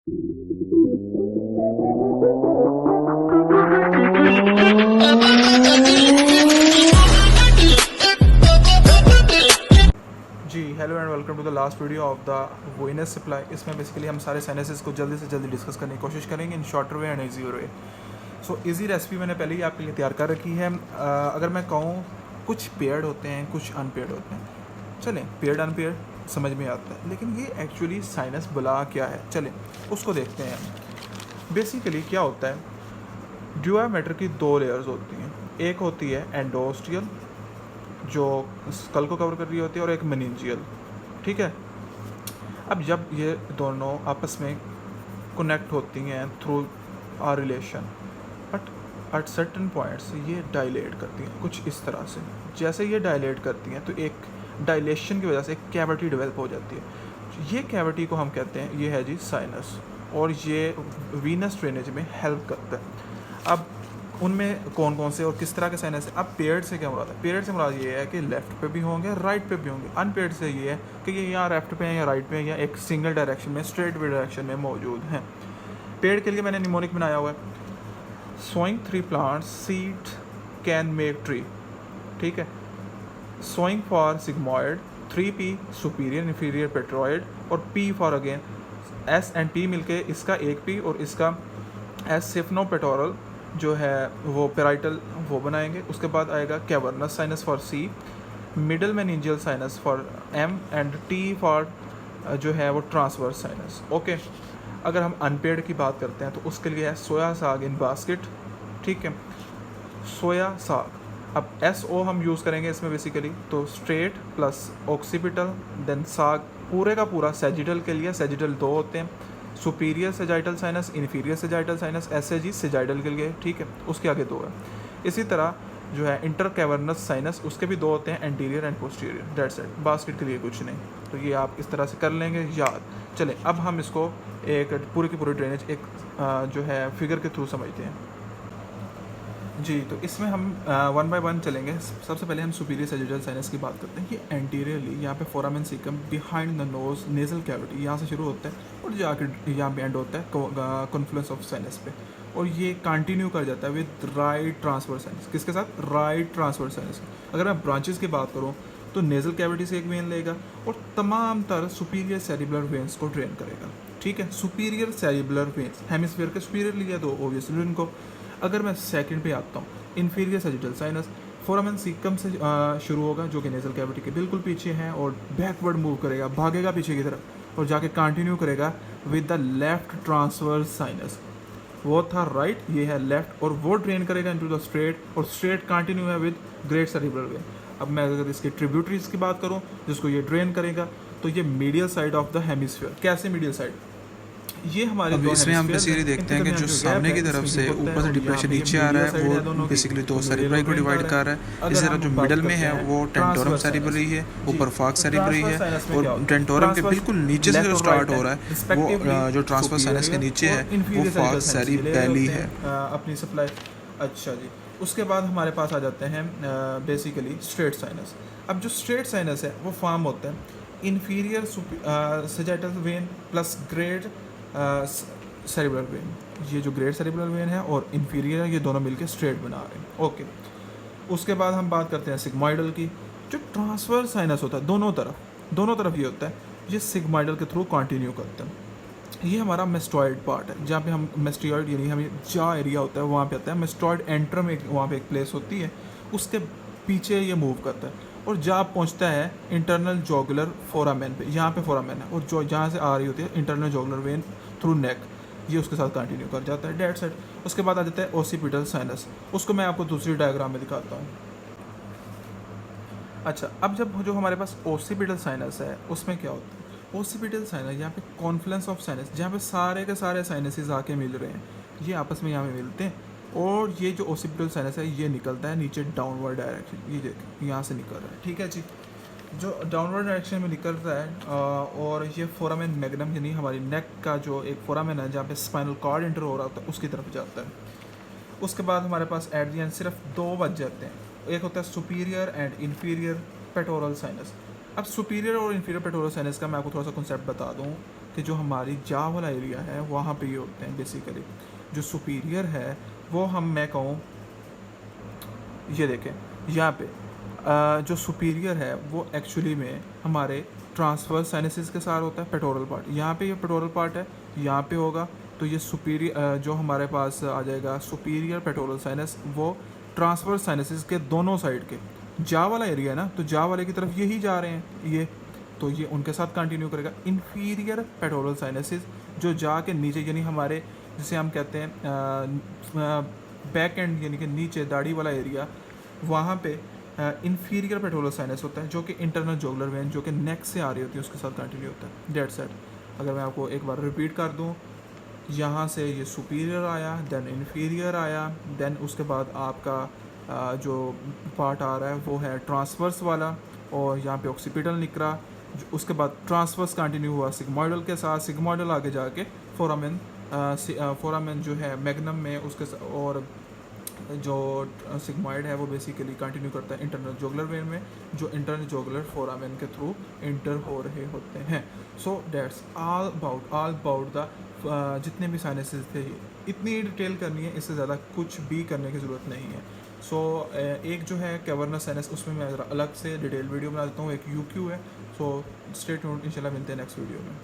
Ji hello and welcome to the last video of the venous supply. इसमें basically हम सारे sinuses को जल्दी से जल्दी डिस्कस करने की कोशिश करेंगे in shorter way and easy way. So easy recipe मैंने पहले ही आपके लिए तैयार कर रखी है। अगर मैं कहूँ कुछ पेयर्ड होते हैं कुछ अनपेयर्ड होते हैं। चलें पेयर्ड अनपेयर्ड समझ में आता है, लेकिन ये एक्चुअली साइनस बुला क्या है चलें उसको देखते हैं। बेसिकली क्या होता है, ड्यूआ मैटर की दो लेयर्स होती हैं। एक होती है एंडोस्टियल जो स्कल को कवर कर रही होती है, और एक मेनिंजियल। ठीक है, अब जब ये दोनों आपस में कनेक्ट होती हैं through a relation, but at certain points ये डायलेट करती हैं कुछ इस तरह से। जैसे ये डायलेट करती हैं तो एक डायलेशन की वजह से एक कैविटी डेवलप हो जाती है। ये कैविटी को हम कहते हैं, ये है जी साइनस, और ये वीनस ड्रेनेज में हेल्प करता है। अब उनमें कौन कौन से और किस तरह के साइनस है। अब पेयर्ड से क्या मुराद है? पेयर्ड से मुराद ये है कि लेफ्ट पे भी होंगे राइट पे भी होंगे। अनपेयर्ड से ये है कि ये या लेफ्ट पे हैं या राइट पे हैं या एक सिंगल डायरेक्शन में स्ट्रेट डायरेक्शन में मौजूद हैं। पेयर्ड के लिए मैंने निमोनिक बनाया हुआ है, sowing 3 plants seed can make tree. ठीक है, sowing for sigmoid, 3P superior inferior petroid, और P for again S and P मिलके इसका एक P और इसका S सिफनोपेटोरल जो है वो पेराइटल वो बनाएंगे। उसके बाद आएगा cavernous sinus for C, middle meningeal sinus for M and T for जो है वो ट्रांसवर्स साइनस। ओके, अगर हम अनपेयर्ड की बात करते हैं तो उसके लिए है सोया साग इन बास्केट। ठीक है, सोया साग। अब SO हम यूज़ करेंगे इसमें बेसिकली, तो स्ट्रेट प्लस ऑक्सीपिटल देन साग पूरे का पूरा सेजिटल के लिए। सेजिटल दो होते हैं, superior sagittal sinus, inferior sagittal sinus, SAG sagittal के लिए। ठीक है, उसके आगे दो है। इसी तरह जो है इंटर कैवर्नस साइनस, उसके भी दो होते हैं, anterior and posterior. That's it, basket के लिए कुछ नहीं। तो ये आप इस तरह से कर लेंगे याद। चलें अब हम इसको एक पूरी की पूरी ड्रेनेज एक जो है फिगर के थ्रू समझते हैं जी। तो इसमें हम 1 बाय 1 चलेंगे। सबसे पहले हम सुपीरियर सेजिटल साइनस की बात करते हैं। ये एंटीरियरली यहाँ पे foramen caecum behind the nose nasal cavity यहाँ से शुरू होता है और जाके यहाँ पे एंड होता है कॉन्फ्लुएंस ऑफ साइनस पे, और ये कंटिन्यू कर जाता है विद राइट ट्रांसवर्स साइनस। किसके साथ? Right transverse sinus. अगर मैं ब्रांचेस की बात करूँ तो नेजल कैविटी से एक वेन लेगा और तमाम तरह सुपीरियर सेरिबुलर वेन्स को ड्रेन करेगा। ठीक है, सुपीरियर सेरिबुलर वेन्स हेमिस्फीयर के सुपीरियर लिया तो ऑब्वियसली उनको। अगर मैं सेकंड पे आता हूँ, inferior sagittal sinus foramen caecum से शुरू होगा जो कि नेजल कैविटी के बिल्कुल पीछे है, और बैकवर्ड मूव करेगा, भागेगा पीछे की तरफ और जाके कंटिन्यू करेगा with the left transverse sinus. वो था राइट, ये है लेफ्ट, और वो ड्रेन करेगा इनटू द स्ट्रेट, और स्ट्रेट कंटिन्यू है विद ग्रेट सेरिब्रल वेन। अब मैं अगर इसके ट्रिब्यूटरीज की बात करूँ जिसको ये ड्रेन करेगा, तो ये medial side of the hemisphere. कैसे मीडियल साइड? ये हमारे अब इसमें हम बेसिकली देखते हैं कि जो सामने की तरफ से ऊपर से डिप्रेशन नीचे आ रहा है वो बेसिकली दो सेरिब्रल को डिवाइड कर रहा है। इस तरह जो मिडल में है वो टेंटोरम सेरिब्रली है, ऊपर फॉक्स सेरिब्रली है, और टेंटोरम के बिल्कुल नीचे से जो स्टार्ट हो रहा है वो जो ट्रांसवर्स साइनस के नीचे है वो फॉक्स सेरिब्रली है अपनी सप्लाई। अच्छा जी, उसके बाद हमारे पास आ जाते हैं बेसिकली स्ट्रेट साइनस। अब जो स्ट्रेट साइनस है वो फॉर्म होता है inferior sagittal when plus great cerebral when. ये जो ग्रेट सेरिब्रल वेन है और इन्फीरियर है, ये दोनों मिलके स्ट्रेट बना रहे हैं। ओके, उसके बाद हम बात करते हैं सिग्मॉइडल की। जो ट्रांसवर्स साइनस होता है दोनों तरफ ये होता है, ये सिग्मॉइडल के थ्रू कंटिन्यू करता है। ये हमारा मेस्टॉइड पार्ट है, जहाँ पे हम मेस्टियोइड यानी हमें जा एरिया होता है वहाँ पे आता है। मेस्टॉइड एंट्रम एक वहाँ पे एक प्लेस होती है, उसके पीछे ये मूव करता है और जहाँ पहुँचता है इंटरनल जोगुलर फोरामेन पे। यहाँ पे फोरामेन है और जो जहाँ से आ रही होती है internal jugular vein through neck, ये उसके साथ कंटिन्यू कर जाता है। That's it. उसके बाद आ जाता है ओसिपिटल साइनस, उसको मैं आपको दूसरी डायग्राम में दिखाता हूँ। अच्छा, अब जब जो हमारे पास ओसिपिटल साइनस है उसमें क्या होता है? ओसिपिटल साइनस यहाँ पे कॉन्फ्लुएंस ऑफ साइनस, जहाँ पे सारे के सारे साइनसेस आके मिल रहे हैं, ये आपस में यहाँ पे मिलते हैं, और ये जो ओसिपिटल साइनस है ये निकलता है नीचे डाउनवर्ड डायरेक्शन। ये देखिए यहाँ से निकल रहा है। ठीक है जी, जो डाउनवर्ड डायरेक्शन में निकल रहा है, और ये फोरामेन मैग्नम यानी हमारी नेक का जो एक फोरामेन है जहाँ पे स्पाइनल कॉर्ड इंटर हो रहा होता है उसकी तरफ जाता है। उसके बाद हमारे पास एट द एंड सिर्फ दो बच जाते हैं, एक होता है सुपीरियर एंड इन्फीरियर पेटोरल साइनस। अब सुपीरियर और इन्फीरियर पेटोरल साइनस का मैं आपको थोड़ा सा कॉन्सेप्ट बता दूँ कि जो हमारी जा वाला एरिया है वहाँ पे ये होते हैं बेसिकली। जो सुपीरियर है वो मैं कहूँ, ये देखें यहाँ पे जो सुपीरियर है वो एक्चुअली में हमारे ट्रांसवर्स साइनसेस के साथ होता है, पेटोरल पार्ट यहाँ पे, ये पेटोरल पार्ट है यहाँ पे होगा। तो ये सुपीरियर जो हमारे पास आ जाएगा सुपीरियर पेटोरल साइनस, वो ट्रांसवर्स साइनसेस के दोनों साइड के जा वाला एरिया है ना, तो जा वाले की तरफ यही जा रहे हैं ये, तो ये उनके साथ कंटिन्यू करेगा। इन्फीरियर पेटोरल साइनसेस जो जा के नीचे, यानी हमारे जिसे हम कहते हैं बैक एंड यानी कि नीचे दाढ़ी वाला एरिया, वहाँ पे इन्फीरियर पेटोरल साइनस होता है जो कि इंटरनल जुगुलर वेन जो कि नेक से आ रही होती है उसके साथ कंटिन्यू होता है। That's it. अगर मैं आपको एक बार रिपीट कर दूँ, यहाँ से ये सुपीरियर आया, देन इन्फीरियर आया, देन उसके बाद आपका जो पार्ट आ रहा है वो है ट्रांसवर्स वाला, और यहाँ पे ऑक्सीपिटल निकला, उसके बाद ट्रांसवर्स कंटिन्यू हुआ सिग्मोइडल के साथ, सिग्मोइडल आगे जाके फोरामेन, फोरामेन जो है मैग्नम में उसके और जो सिग्मॉइड है वो बेसिकली कंटिन्यू करता है इंटरनल जुगुलर वेन में, जो इंटरनल जुगुलर फोरामेन के थ्रू इंटर हो रहे होते हैं। So that's all about the जितने भी साइनसेस थे, इतनी डिटेल करनी है, इससे ज़्यादा कुछ भी करने की ज़रूरत नहीं है। सो एक जो है कैवर्नस साइनस, उसमें मैं अलग से डिटेल वीडियो बना देता हूँ, एक यूक्यू है। सो स्टे ट्यून्ड, इंशाल्लाह मिलते हैं नेक्स्ट वीडियो में।